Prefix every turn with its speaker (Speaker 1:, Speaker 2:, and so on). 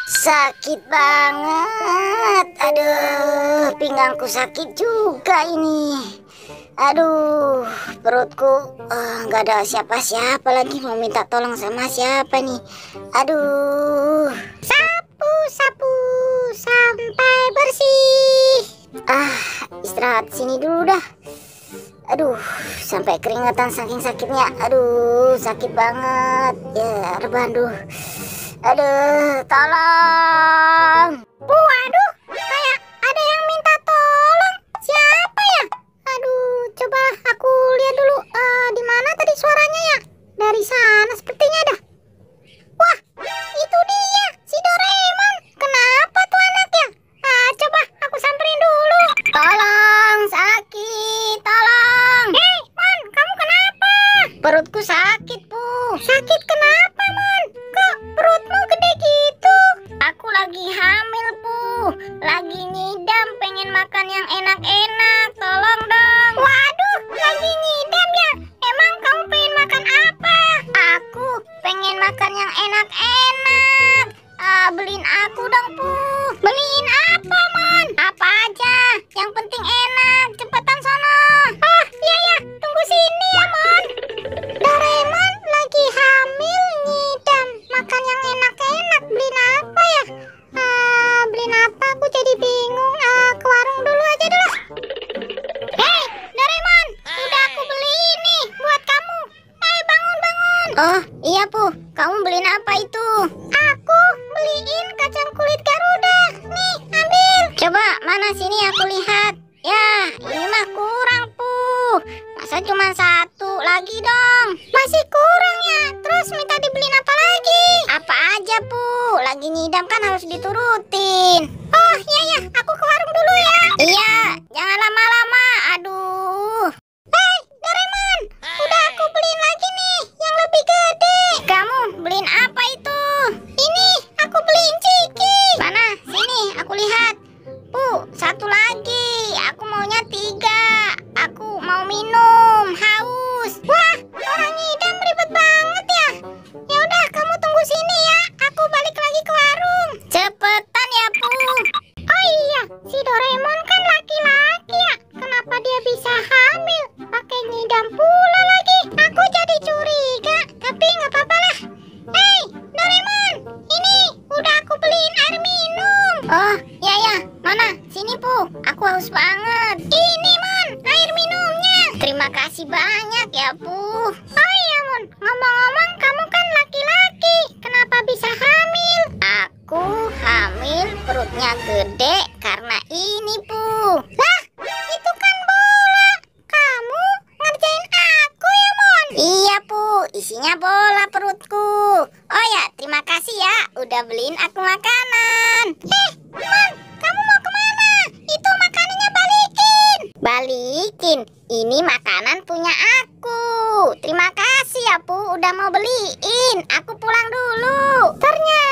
Speaker 1: Sakit banget. Aduh, pinggangku sakit juga ini. Aduh, perutku nggak ada siapa-siapa lagi, mau minta tolong sama siapa nih. Aduh, sapu sampai bersih. Istirahat sini dulu dah. Aduh, sampai keringetan saking sakitnya. Aduh, sakit banget. Ya, rebahan dulu. Aduh, tolong. Waduh, kayak ada yang minta tolong. Siapa ya? Aduh, coba aku lihat dulu. Di mana tadi suaranya ya? Dari sana sepertinya dah. Wah, itu dia, si Doraemon. Kenapa tuh anaknya? Coba aku samperin dulu. Tolong, sakit, tolong. Hei, Mon, kamu kenapa? Perutku sakit, Bu. Sakit kenapa, Mon? Kok perutmu gede gitu? Aku lagi hamil, Bu. Lagi ngidam, pengen makan yang enak-enak. Tolong dong. Waduh, lagi ngidam ya? Emang kamu pengen makan apa? Aku pengen makan yang enak-enak. Beliin aku dong, Bu. Beliin apa, Mon? Apa aja, yang penting enak. Cepetan sono. Iya, tunggu sini ya, Mon. Doraemon lagi hamil ngidam, makan yang enak-enak. Beliin apa ya? Beliin apa? Aku jadi bingung. Ke warung dulu aja dulu. Hei, Doraemon, udah aku beli ini buat kamu. Bangun. Oh, iya, Bu. Kamu beliin apa itu? Aku beliin kacang kulit Garuda. Nih, ambil. Coba, mana sini aku lihat. Ya, ini mah kurang, Bu. Masa cuma satu lagi dong? Masih kurang ya? Terus minta dibeliin apa lagi? Apa aja, Bu. Lagi ngidam kan harus diturutin. Oh, iya, aku ke warung dulu ya. Iya, jangan lama-lama. Aduh. Hei, Doraemon, udah aku beliin lagi nih, yang lebih gede. Kamu beliin apa itu? Ini, aku beliin ciki. Mana? Sini, aku lihat. Bu, satu lagi. Aku maunya 3. Aku mau minum, haus. Wah, orang ngidam ribet banget ya. Ya udah, kamu tunggu sini ya. Aku balik lagi ke warung. Cepetan ya, Bu. Oh iya, si Doraemon kan laki-laki ya. Kenapa dia bisa hamil? Pakai ngidam pula lagi. Aku jadi curiga, tapi nggak apa-apa lah. Hei, Doraemon, ini udah aku beliin air minum. Oh, iya. Mana? Sini, Bu. Aku haus banget. Ini, Mon, air minumnya. Terima kasih banyak ya, Bu. Oh iya, Mon. Ngomong-ngomong, kamu kan laki-laki. Kenapa bisa hamil? Aku hamil, perutnya gede karena ini, Bu. Lah, itu kan bola. Kamu ngerjain aku ya, Mon? Iya, Bu. Isinya bola perutku. Oh ya, terima kasih ya udah beliin aku makanan. Mon, kamu mau kemana? Itu makanannya balikin. Balikin? Ini makanan punya aku. Terima kasih ya, Bu, udah mau beliin. Aku pulang dulu. Ternyata